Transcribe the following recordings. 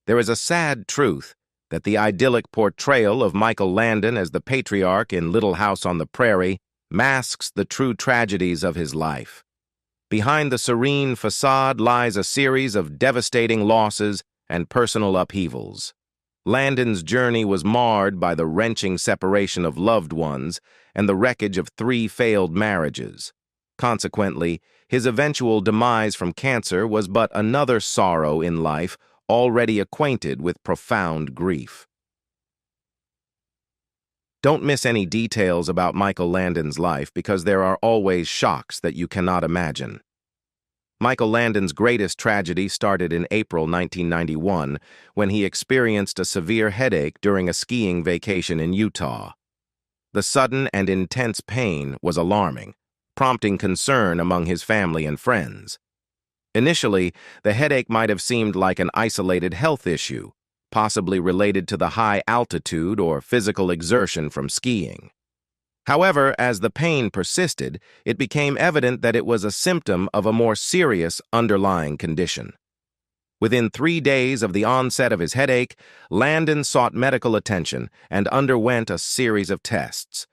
There is a sad truth that the idyllic portrayal of Michael Landon as the patriarch in Little House on the Prairie masks the true tragedies of his life. Behind the serene facade lies a series of devastating losses and personal upheavals. Landon's journey was marred by the wrenching separation of loved ones and the wreckage of 3 failed marriages. Consequently, his eventual demise from cancer was but another sorrow in life already acquainted with profound grief. Don't miss any details about Michael Landon's life because there are always shocks that you cannot imagine. Michael Landon's greatest tragedy started in April 1991 when he experienced a severe headache during a skiing vacation in Utah. The sudden and intense pain was alarming, prompting concern among his family and friends. Initially, the headache might have seemed like an isolated health issue, possibly related to the high altitude or physical exertion from skiing. However, as the pain persisted, it became evident that it was a symptom of a more serious underlying condition. Within 3 days of the onset of his headache, Landon sought medical attention and underwent a series of tests.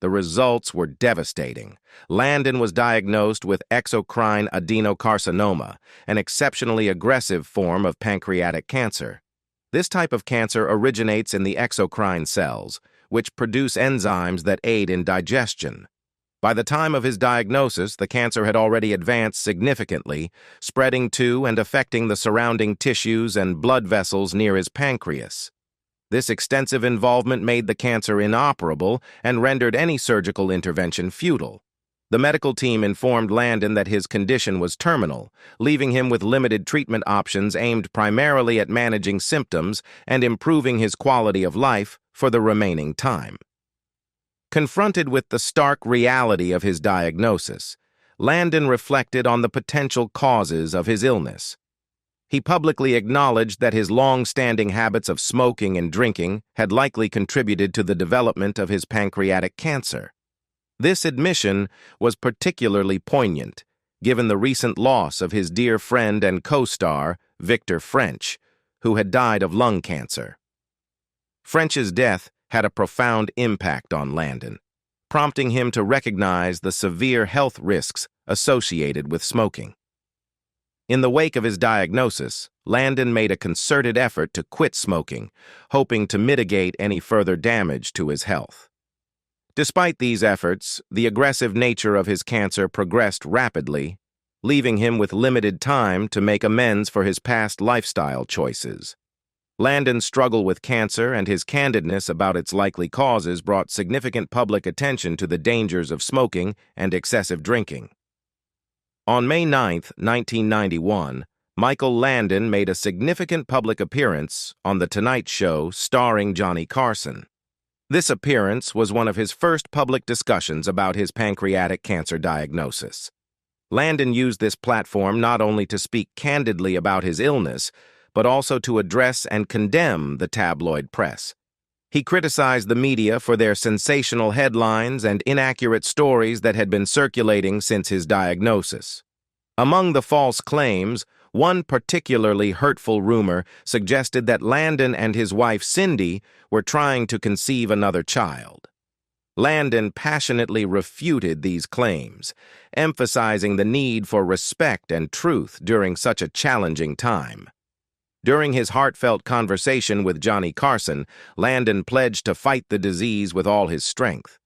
The results were devastating. Landon was diagnosed with exocrine adenocarcinoma, an exceptionally aggressive form of pancreatic cancer. This type of cancer originates in the exocrine cells, which produce enzymes that aid in digestion. By the time of his diagnosis, the cancer had already advanced significantly, spreading to and affecting the surrounding tissues and blood vessels near his pancreas. This extensive involvement made the cancer inoperable and rendered any surgical intervention futile. The medical team informed Landon that his condition was terminal, leaving him with limited treatment options aimed primarily at managing symptoms and improving his quality of life for the remaining time. Confronted with the stark reality of his diagnosis, Landon reflected on the potential causes of his illness. He publicly acknowledged that his long-standing habits of smoking and drinking had likely contributed to the development of his pancreatic cancer. This admission was particularly poignant, given the recent loss of his dear friend and co-star, Victor French, who had died of lung cancer. French's death had a profound impact on Landon, prompting him to recognize the severe health risks associated with smoking. In the wake of his diagnosis, Landon made a concerted effort to quit smoking, hoping to mitigate any further damage to his health. Despite these efforts, the aggressive nature of his cancer progressed rapidly, leaving him with limited time to make amends for his past lifestyle choices. Landon's struggle with cancer and his candidness about its likely causes brought significant public attention to the dangers of smoking and excessive drinking. On May 9, 1991, Michael Landon made a significant public appearance on The Tonight Show starring Johnny Carson. This appearance was one of his first public discussions about his pancreatic cancer diagnosis. Landon used this platform not only to speak candidly about his illness, but also to address and condemn the tabloid press. He criticized the media for their sensational headlines and inaccurate stories that had been circulating since his diagnosis. Among the false claims, one particularly hurtful rumor suggested that Landon and his wife Cindy were trying to conceive another child. Landon passionately refuted these claims, emphasizing the need for respect and truth during such a challenging time. During his heartfelt conversation with Johnny Carson, Landon pledged to fight the disease with all his strength.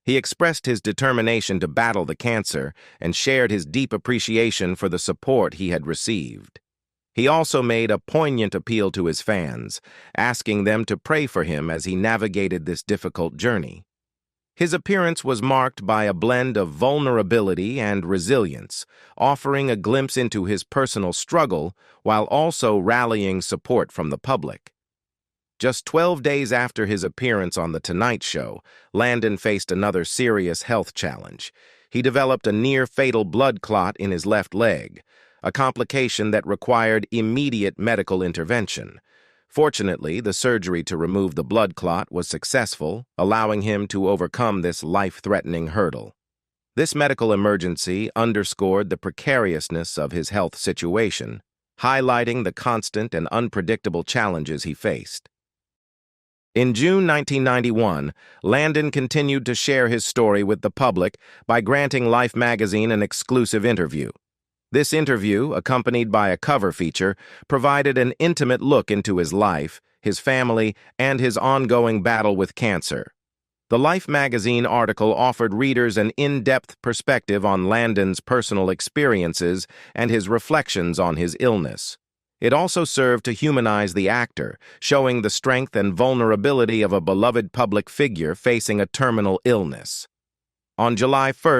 He expressed his determination to battle the cancer and shared his deep appreciation for the support he had received. He also made a poignant appeal to his fans, asking them to pray for him as he navigated this difficult journey. His appearance was marked by a blend of vulnerability and resilience, offering a glimpse into his personal struggle while also rallying support from the public. Just 12 days after his appearance on The Tonight Show, Landon faced another serious health challenge. He developed a near-fatal blood clot in his left leg, a complication that required immediate medical intervention. Fortunately, the surgery to remove the blood clot was successful, allowing him to overcome this life-threatening hurdle. This medical emergency underscored the precariousness of his health situation, highlighting the constant and unpredictable challenges he faced. In June 1991, Landon continued to share his story with the public by granting Life magazine an exclusive interview. This interview, accompanied by a cover feature, provided an intimate look into his life, his family, and his ongoing battle with cancer. The Life magazine article offered readers an in-depth perspective on Landon's personal experiences and his reflections on his illness. It also served to humanize the actor, showing the strength and vulnerability of a beloved public figure facing a terminal illness. On July 1,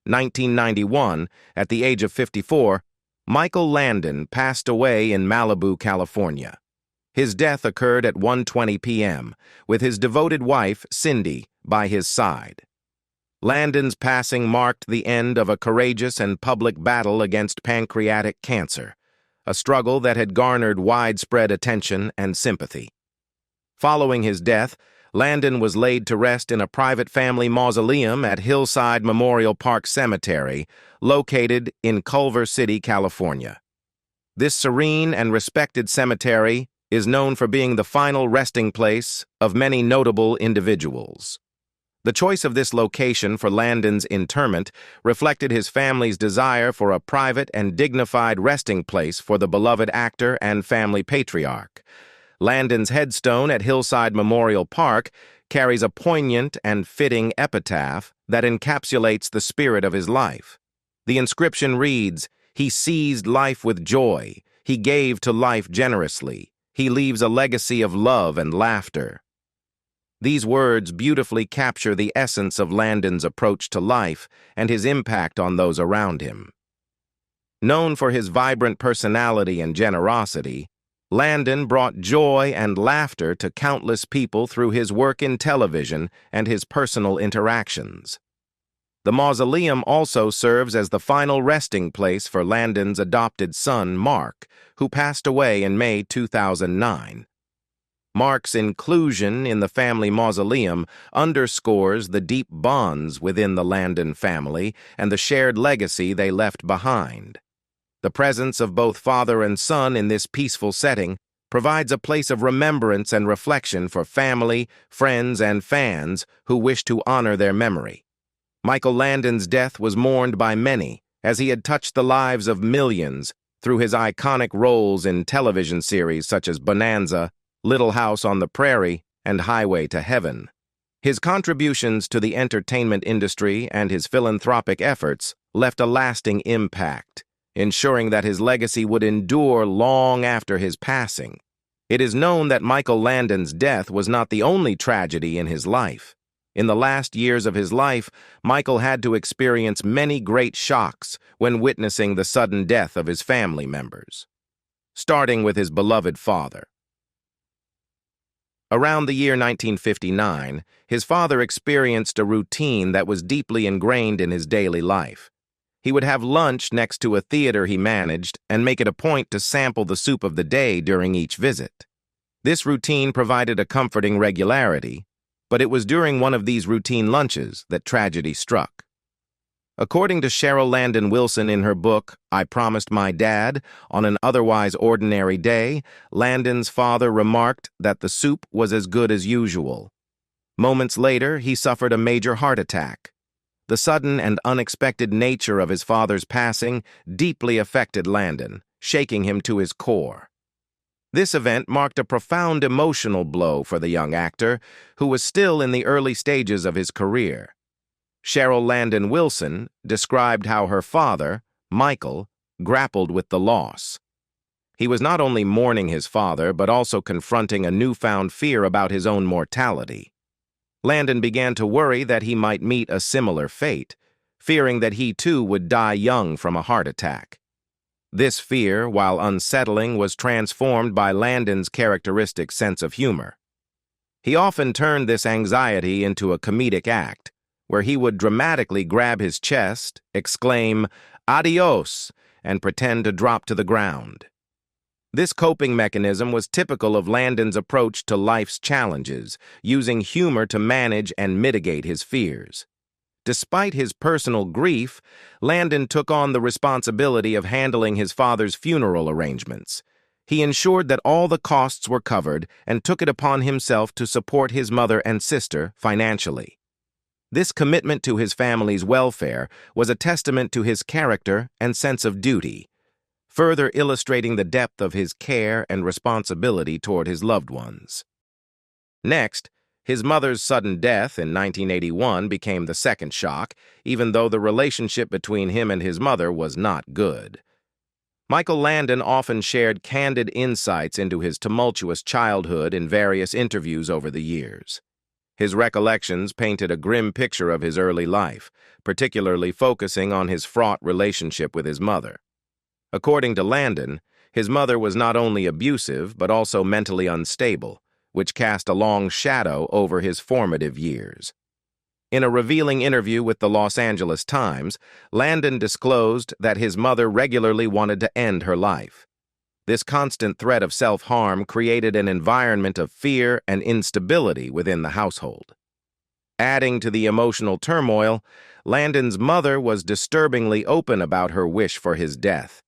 1991, at the age of 54, Michael Landon passed away in Malibu, California. His death occurred at 1:20 p.m., with his devoted wife, Cindy, by his side. Landon's passing marked the end of a courageous and public battle against pancreatic cancer, a struggle that had garnered widespread attention and sympathy. Following his death, Landon was laid to rest in a private family mausoleum at Hillside Memorial Park Cemetery, located in Culver City, California. This serene and respected cemetery is known for being the final resting place of many notable individuals. The choice of this location for Landon's interment reflected his family's desire for a private and dignified resting place for the beloved actor and family patriarch. Landon's headstone at Hillside Memorial Park carries a poignant and fitting epitaph that encapsulates the spirit of his life. The inscription reads, "He seized life with joy. He gave to life generously. He leaves a legacy of love and laughter." These words beautifully capture the essence of Landon's approach to life and his impact on those around him. Known for his vibrant personality and generosity, Landon brought joy and laughter to countless people through his work in television and his personal interactions. The mausoleum also serves as the final resting place for Landon's adopted son, Mark, who passed away in May 2009. Mark's inclusion in the family mausoleum underscores the deep bonds within the Landon family and the shared legacy they left behind. The presence of both father and son in this peaceful setting provides a place of remembrance and reflection for family, friends, and fans who wish to honor their memory. Michael Landon's death was mourned by many, as he had touched the lives of millions through his iconic roles in television series such as Bonanza, Little House on the Prairie, and Highway to Heaven. His contributions to the entertainment industry and his philanthropic efforts left a lasting impact, ensuring that his legacy would endure long after his passing. It is known that Michael Landon's death was not the only tragedy in his life. In the last years of his life, Michael had to experience many great shocks when witnessing the sudden death of his family members, starting with his beloved father. Around the year 1959, his father experienced a routine that was deeply ingrained in his daily life. He would have lunch next to a theater he managed and make it a point to sample the soup of the day during each visit. This routine provided a comforting regularity, but it was during one of these routine lunches that tragedy struck. According to Cheryl Landon Wilson in her book, I Promised My Dad, on an otherwise ordinary day, Landon's father remarked that the soup was as good as usual. Moments later, he suffered a major heart attack. The sudden and unexpected nature of his father's passing deeply affected Landon, shaking him to his core. This event marked a profound emotional blow for the young actor, who was still in the early stages of his career. Cheryl Landon Wilson described how her father, Michael, grappled with the loss. He was not only mourning his father, but also confronting a newfound fear about his own mortality. Landon began to worry that he might meet a similar fate, fearing that he too would die young from a heart attack. This fear, while unsettling, was transformed by Landon's characteristic sense of humor. He often turned this anxiety into a comedic act, where he would dramatically grab his chest, exclaim, "Adios," and pretend to drop to the ground. This coping mechanism was typical of Landon's approach to life's challenges, using humor to manage and mitigate his fears. Despite his personal grief, Landon took on the responsibility of handling his father's funeral arrangements. He ensured that all the costs were covered and took it upon himself to support his mother and sister financially. This commitment to his family's welfare was a testament to his character and sense of duty, further illustrating the depth of his care and responsibility toward his loved ones. Next, his mother's sudden death in 1981 became the second shock, even though the relationship between him and his mother was not good. Michael Landon often shared candid insights into his tumultuous childhood in various interviews over the years. His recollections painted a grim picture of his early life, particularly focusing on his fraught relationship with his mother. According to Landon, his mother was not only abusive but also mentally unstable, which cast a long shadow over his formative years. In a revealing interview with the Los Angeles Times, Landon disclosed that his mother regularly wanted to end her life. This constant threat of self-harm created an environment of fear and instability within the household. Adding to the emotional turmoil, Landon's mother was disturbingly open about her wish for his death,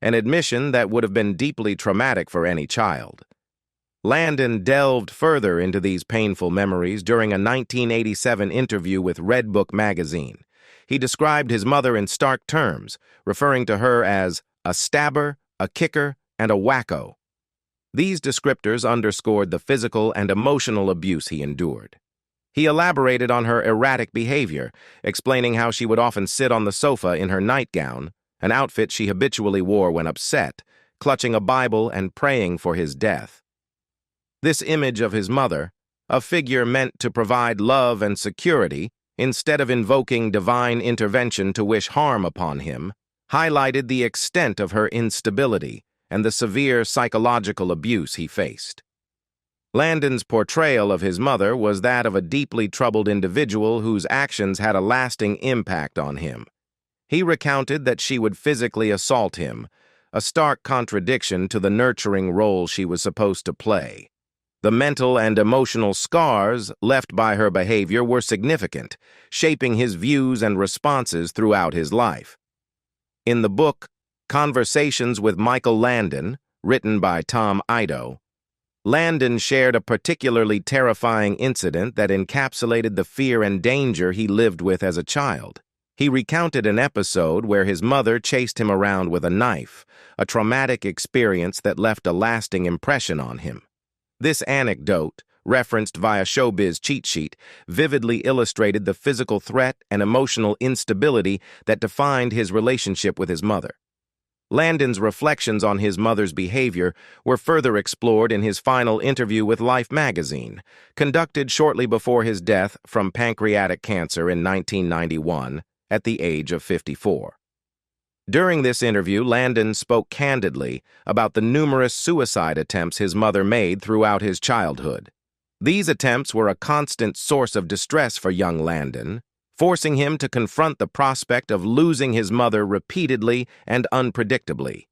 an admission that would have been deeply traumatic for any child. Landon delved further into these painful memories during a 1987 interview with Redbook magazine. He described his mother in stark terms, referring to her as a stabber, a kicker, and a wacko. These descriptors underscored the physical and emotional abuse he endured. He elaborated on her erratic behavior, explaining how she would often sit on the sofa in her nightgown, an outfit she habitually wore when upset, clutching a Bible and praying for his death. This image of his mother, a figure meant to provide love and security instead of invoking divine intervention to wish harm upon him, highlighted the extent of her instability and the severe psychological abuse he faced. Landon's portrayal of his mother was that of a deeply troubled individual whose actions had a lasting impact on him. He recounted that she would physically assault him, a stark contradiction to the nurturing role she was supposed to play. The mental and emotional scars left by her behavior were significant, shaping his views and responses throughout his life. In the book Conversations with Michael Landon, written by Tom Ido, Landon shared a particularly terrifying incident that encapsulated the fear and danger he lived with as a child. He recounted an episode where his mother chased him around with a knife, a traumatic experience that left a lasting impression on him. This anecdote, referenced via Showbiz cheat sheet, vividly illustrated the physical threat and emotional instability that defined his relationship with his mother. Landon's reflections on his mother's behavior were further explored in his final interview with Life magazine, conducted shortly before his death from pancreatic cancer in 1991 at the age of 54. During this interview, Landon spoke candidly about the numerous suicide attempts his mother made throughout his childhood. These attempts were a constant source of distress for young Landon, forcing him to confront the prospect of losing his mother repeatedly and unpredictably.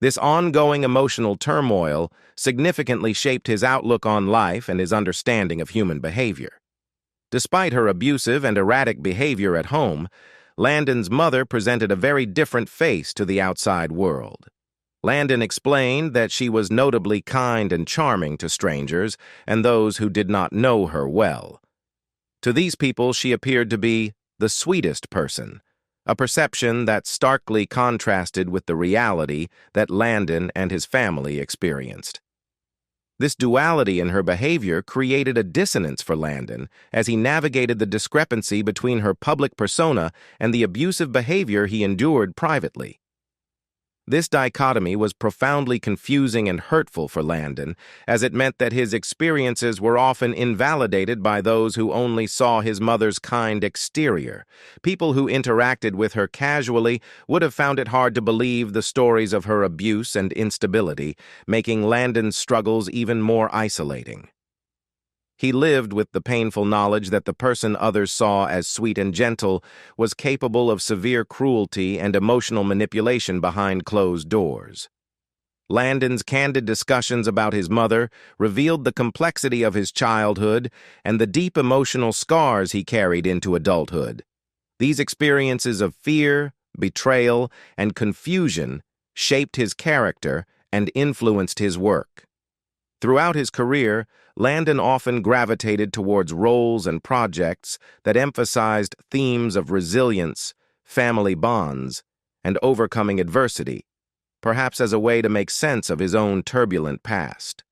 This ongoing emotional turmoil significantly shaped his outlook on life and his understanding of human behavior. Despite her abusive and erratic behavior at home, Landon's mother presented a very different face to the outside world. Landon explained that she was notably kind and charming to strangers and those who did not know her well. To these people, she appeared to be the sweetest person, a perception that starkly contrasted with the reality that Landon and his family experienced. This duality in her behavior created a dissonance for Landon as he navigated the discrepancy between her public persona and the abusive behavior he endured privately. This dichotomy was profoundly confusing and hurtful for Landon, as it meant that his experiences were often invalidated by those who only saw his mother's kind exterior. People who interacted with her casually would have found it hard to believe the stories of her abuse and instability, making Landon's struggles even more isolating. He lived with the painful knowledge that the person others saw as sweet and gentle was capable of severe cruelty and emotional manipulation behind closed doors. Landon's candid discussions about his mother revealed the complexity of his childhood and the deep emotional scars he carried into adulthood, These experiences of fear, betrayal, and confusion shaped his character and influenced his work. Throughout his career, Landon often gravitated towards roles and projects that emphasized themes of resilience, family bonds, and overcoming adversity, perhaps as a way to make sense of his own turbulent past.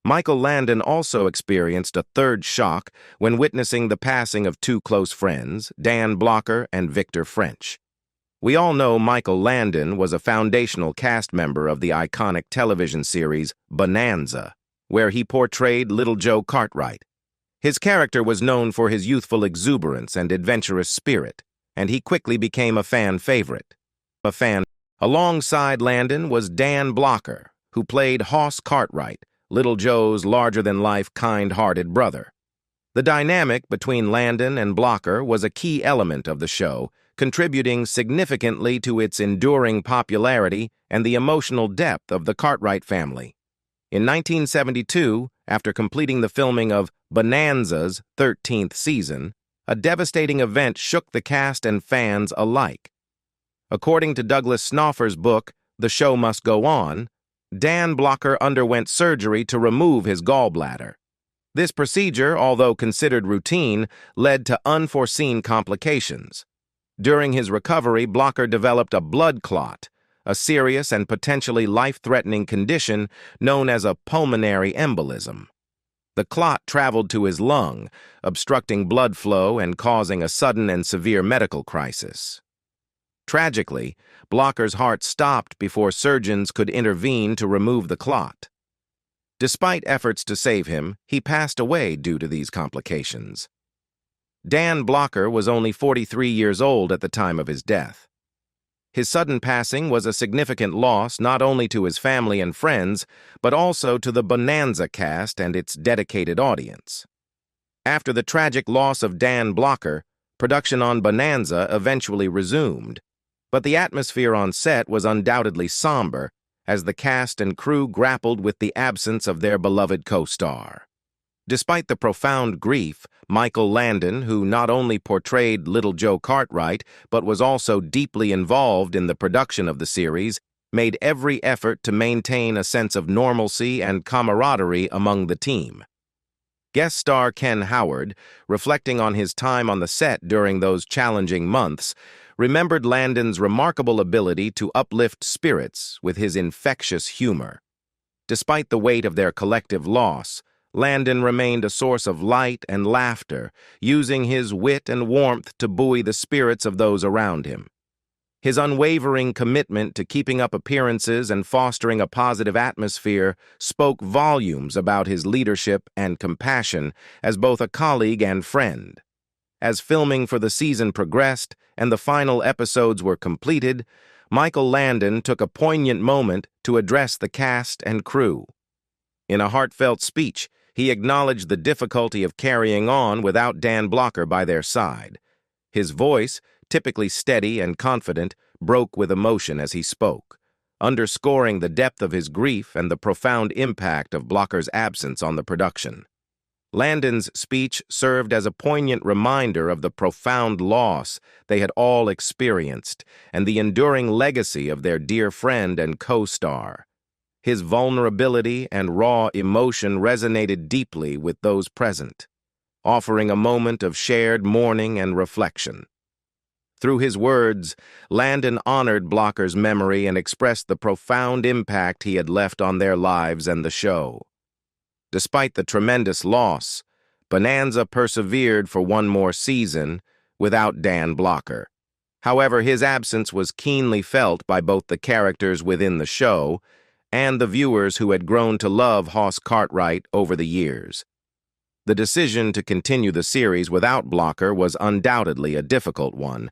Michael Landon also experienced a third shock when witnessing the passing of two close friends, Dan Blocker and Victor French. We all know Michael Landon was a foundational cast member of the iconic television series Bonanza, where he portrayed Little Joe Cartwright. His character was known for his youthful exuberance and adventurous spirit, and he quickly became a fan favorite. Alongside Landon was Dan Blocker, who played Hoss Cartwright, Little Joe's larger-than-life, kind-hearted brother. The dynamic between Landon and Blocker was a key element of the show, contributing significantly to its enduring popularity and the emotional depth of the Cartwright family. In 1972, after completing the filming of Bonanza's 13th season, a devastating event shook the cast and fans alike. According to Douglas Snoffer's book, The Show Must Go On, Dan Blocker underwent surgery to remove his gallbladder. This procedure, although considered routine, led to unforeseen complications. During his recovery, Blocker developed a blood clot, a serious and potentially life-threatening condition known as a pulmonary embolism. The clot traveled to his lung, obstructing blood flow and causing a sudden and severe medical crisis. Tragically, Blocker's heart stopped before surgeons could intervene to remove the clot. Despite efforts to save him, he passed away due to these complications. Dan Blocker was only 43 years old at the time of his death. His sudden passing was a significant loss not only to his family and friends, but also to the Bonanza cast and its dedicated audience. After the tragic loss of Dan Blocker, production on Bonanza eventually resumed, but the atmosphere on set was undoubtedly somber as the cast and crew grappled with the absence of their beloved co-star. Despite the profound grief, Michael Landon, who not only portrayed Little Joe Cartwright but was also deeply involved in the production of the series, made every effort to maintain a sense of normalcy and camaraderie among the team. Guest star Ken Howard, reflecting on his time on the set during those challenging months, remembered Landon's remarkable ability to uplift spirits with his infectious humor. Despite the weight of their collective loss, Landon remained a source of light and laughter, using his wit and warmth to buoy the spirits of those around him. His unwavering commitment to keeping up appearances and fostering a positive atmosphere spoke volumes about his leadership and compassion as both a colleague and friend. As filming for the season progressed and the final episodes were completed, Michael Landon took a poignant moment to address the cast and crew. In a heartfelt speech, he acknowledged the difficulty of carrying on without Dan Blocker by their side. His voice, typically steady and confident, broke with emotion as he spoke, underscoring the depth of his grief and the profound impact of Blocker's absence on the production. Landon's speech served as a poignant reminder of the profound loss they had all experienced and the enduring legacy of their dear friend and co-star. His vulnerability and raw emotion resonated deeply with those present, offering a moment of shared mourning and reflection. Through his words, Landon honored Blocker's memory and expressed the profound impact he had left on their lives and the show. Despite the tremendous loss, Bonanza persevered for one more season without Dan Blocker. However, his absence was keenly felt by both the characters within the show and the viewers who had grown to love Hoss Cartwright over the years. The decision to continue the series without Blocker was undoubtedly a difficult one,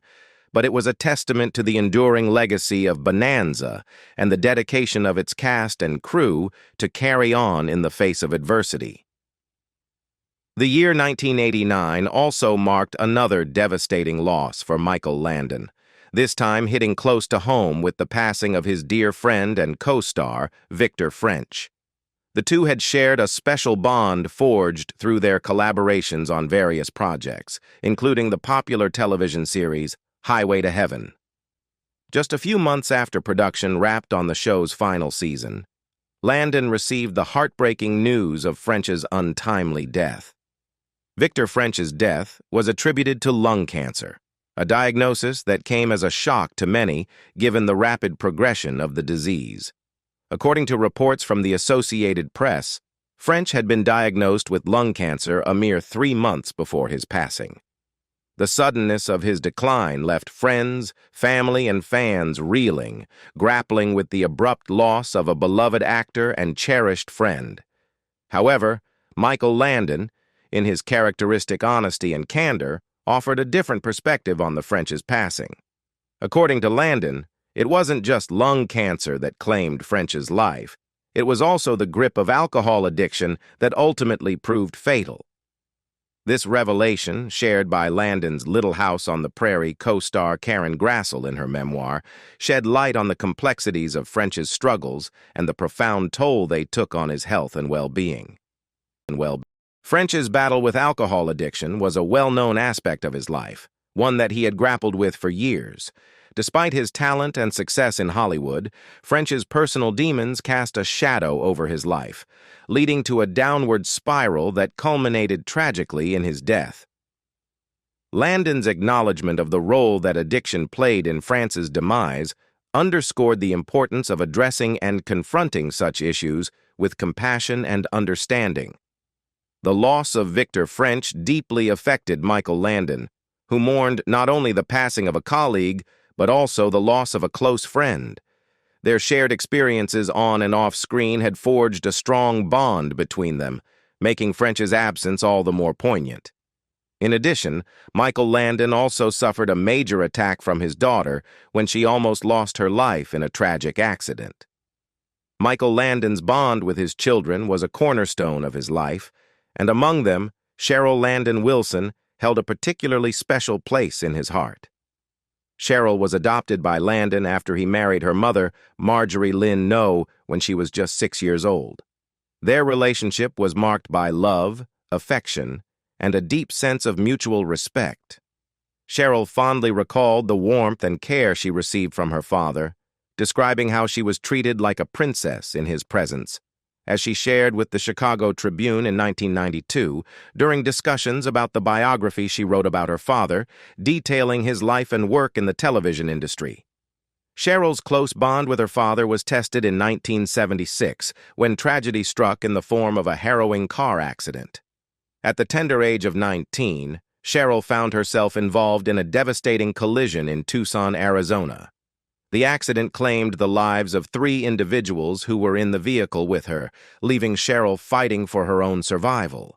but it was a testament to the enduring legacy of Bonanza and the dedication of its cast and crew to carry on in the face of adversity. The year 1989 also marked another devastating loss for Michael Landon, this time hitting close to home with the passing of his dear friend and co-star, Victor French. The two had shared a special bond forged through their collaborations on various projects, including the popular television series Highway to Heaven. Just a few months after production wrapped on the show's final season, Landon received the heartbreaking news of French's untimely death. Victor French's death was attributed to lung cancer, a diagnosis that came as a shock to many given the rapid progression of the disease. According to reports from the Associated Press, French had been diagnosed with lung cancer a mere 3 months before his passing. The suddenness of his decline left friends, family, and fans reeling, grappling with the abrupt loss of a beloved actor and cherished friend. However, Michael Landon, in his characteristic honesty and candor, offered a different perspective on the French's passing. According to Landon, it wasn't just lung cancer that claimed French's life. It was also the grip of alcohol addiction that ultimately proved fatal. This revelation, shared by Landon's Little House on the Prairie co-star Karen Grassel in her memoir, shed light on the complexities of French's struggles and the profound toll they took on his health and well-being. French's battle with alcohol addiction was a well-known aspect of his life, one that he had grappled with for years. Despite his talent and success in Hollywood, French's personal demons cast a shadow over his life, leading to a downward spiral that culminated tragically in his death. Landon's acknowledgement of the role that addiction played in France's demise underscored the importance of addressing and confronting such issues with compassion and understanding. The loss of Victor French deeply affected Michael Landon, who mourned not only the passing of a colleague, but also the loss of a close friend. Their shared experiences on and off screen had forged a strong bond between them, making French's absence all the more poignant. In addition, Michael Landon also suffered a major attack from his daughter when she almost lost her life in a tragic accident. Michael Landon's bond with his children was a cornerstone of his life, and among them, Cheryl Landon Wilson held a particularly special place in his heart. Cheryl was adopted by Landon after he married her mother, Marjorie Lynn Noe, when she was just 6 years old. Their relationship was marked by love, affection, and a deep sense of mutual respect. Cheryl fondly recalled the warmth and care she received from her father, describing how she was treated like a princess in his presence, as she shared with the Chicago Tribune in 1992 during discussions about the biography she wrote about her father, detailing his life and work in the television industry. Cheryl's close bond with her father was tested in 1976 when tragedy struck in the form of a harrowing car accident. At the tender age of 19, Cheryl found herself involved in a devastating collision in Tucson, Arizona. The accident claimed the lives of 3 individuals who were in the vehicle with her, leaving Cheryl fighting for her own survival.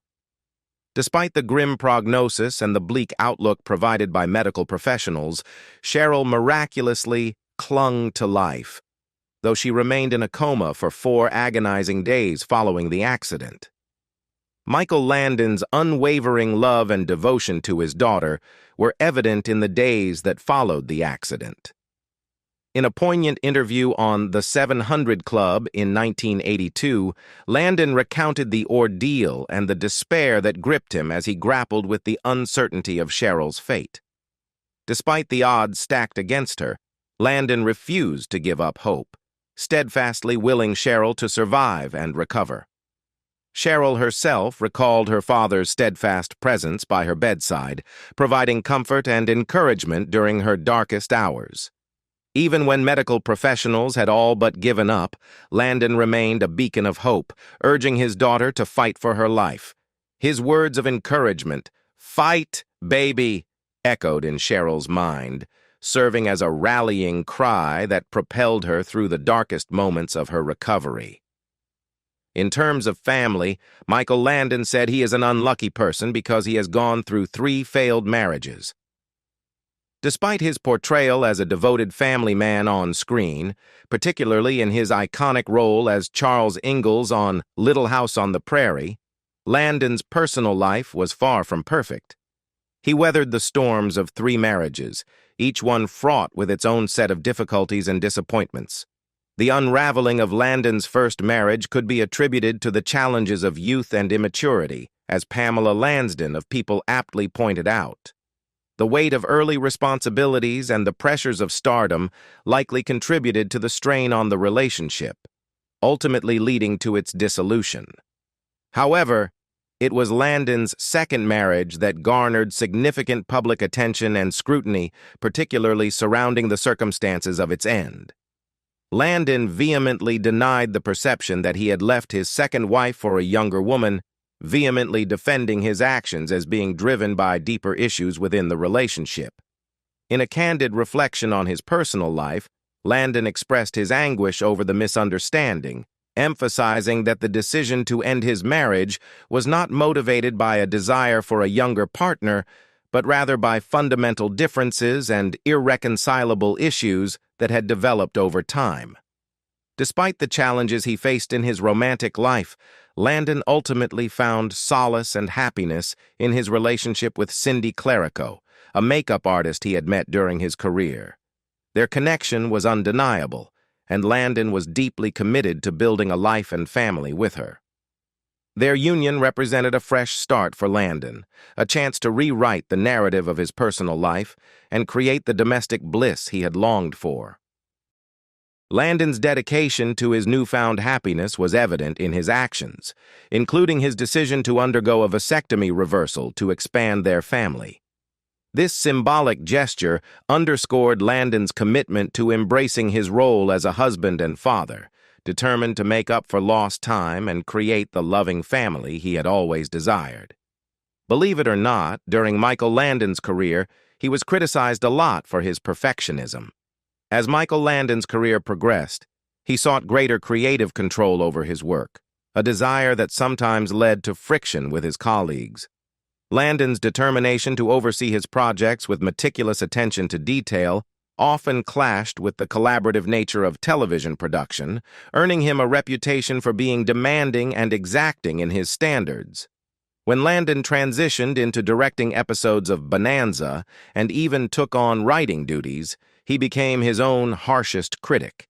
Despite the grim prognosis and the bleak outlook provided by medical professionals, Cheryl miraculously clung to life, though she remained in a coma for 4 agonizing days following the accident. Michael Landon's unwavering love and devotion to his daughter were evident in the days that followed the accident. In a poignant interview on The 700 Club in 1982, Landon recounted the ordeal and the despair that gripped him as he grappled with the uncertainty of Cheryl's fate. Despite the odds stacked against her, Landon refused to give up hope, steadfastly willing Cheryl to survive and recover. Cheryl herself recalled her father's steadfast presence by her bedside, providing comfort and encouragement during her darkest hours. Even when medical professionals had all but given up, Landon remained a beacon of hope, urging his daughter to fight for her life. His words of encouragement, "Fight, baby," echoed in Cheryl's mind, serving as a rallying cry that propelled her through the darkest moments of her recovery. In terms of family, Michael Landon said he is an unlucky person because he has gone through 3 failed marriages. Despite his portrayal as a devoted family man on screen, particularly in his iconic role as Charles Ingalls on Little House on the Prairie, Landon's personal life was far from perfect. He weathered the storms of 3 marriages, each one fraught with its own set of difficulties and disappointments. The unraveling of Landon's first marriage could be attributed to the challenges of youth and immaturity, as Pamela Lansden of People aptly pointed out. The weight of early responsibilities and the pressures of stardom likely contributed to the strain on the relationship, ultimately leading to its dissolution. However, it was Landon's second marriage that garnered significant public attention and scrutiny, particularly surrounding the circumstances of its end. Landon vehemently denied the perception that he had left his second wife for a younger woman, vehemently defending his actions as being driven by deeper issues within the relationship. In a candid reflection on his personal life, Landon expressed his anguish over the misunderstanding, emphasizing that the decision to end his marriage was not motivated by a desire for a younger partner, but rather by fundamental differences and irreconcilable issues that had developed over time. Despite the challenges he faced in his romantic life, Landon ultimately found solace and happiness in his relationship with Cindy Clerico, a makeup artist he had met during his career. Their connection was undeniable, and Landon was deeply committed to building a life and family with her. Their union represented a fresh start for Landon, a chance to rewrite the narrative of his personal life and create the domestic bliss he had longed for. Landon's dedication to his newfound happiness was evident in his actions, including his decision to undergo a vasectomy reversal to expand their family. This symbolic gesture underscored Landon's commitment to embracing his role as a husband and father, determined to make up for lost time and create the loving family he had always desired. Believe it or not, during Michael Landon's career, he was criticized a lot for his perfectionism. As Michael Landon's career progressed, he sought greater creative control over his work, a desire that sometimes led to friction with his colleagues. Landon's determination to oversee his projects with meticulous attention to detail often clashed with the collaborative nature of television production, earning him a reputation for being demanding and exacting in his standards. When Landon transitioned into directing episodes of Bonanza and even took on writing duties, he became his own harshest critic.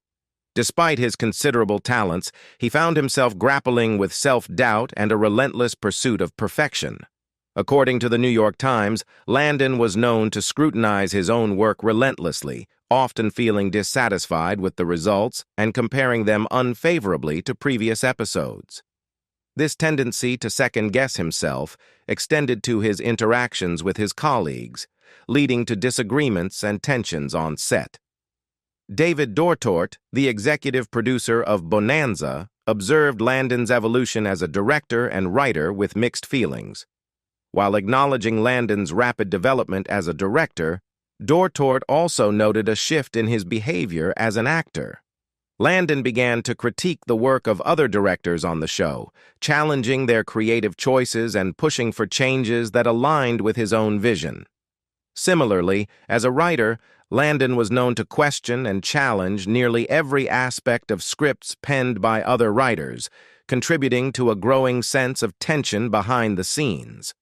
Despite his considerable talents, he found himself grappling with self-doubt and a relentless pursuit of perfection. According to the New York Times, Landon was known to scrutinize his own work relentlessly, often feeling dissatisfied with the results and comparing them unfavorably to previous episodes. This tendency to second-guess himself extended to his interactions with his colleagues, leading to disagreements and tensions on set. David Dortort, the executive producer of Bonanza, observed Landon's evolution as a director and writer with mixed feelings. While acknowledging Landon's rapid development as a director, Dortort also noted a shift in his behavior as an actor. Landon began to critique the work of other directors on the show, challenging their creative choices and pushing for changes that aligned with his own vision. Similarly, as a writer, Landon was known to question and challenge nearly every aspect of scripts penned by other writers, contributing to a growing sense of tension behind the scenes.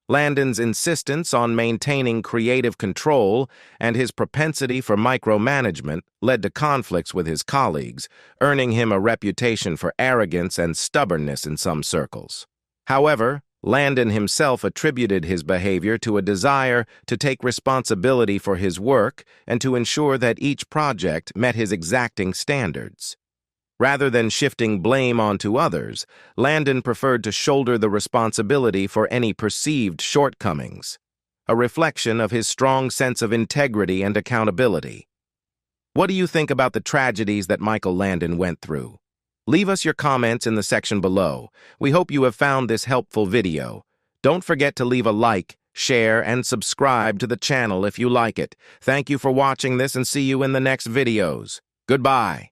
Landon's insistence on maintaining creative control and his propensity for micromanagement led to conflicts with his colleagues, earning him a reputation for arrogance and stubbornness in some circles. However, Landon himself attributed his behavior to a desire to take responsibility for his work and to ensure that each project met his exacting standards. Rather than shifting blame onto others, Landon preferred to shoulder the responsibility for any perceived shortcomings, a reflection of his strong sense of integrity and accountability. What do you think about the tragedies that Michael Landon went through? Leave us your comments in the section below. We hope you have found this helpful video. Don't forget to leave a like, share, and subscribe to the channel if you like it. Thank you for watching this and see you in the next videos. Goodbye.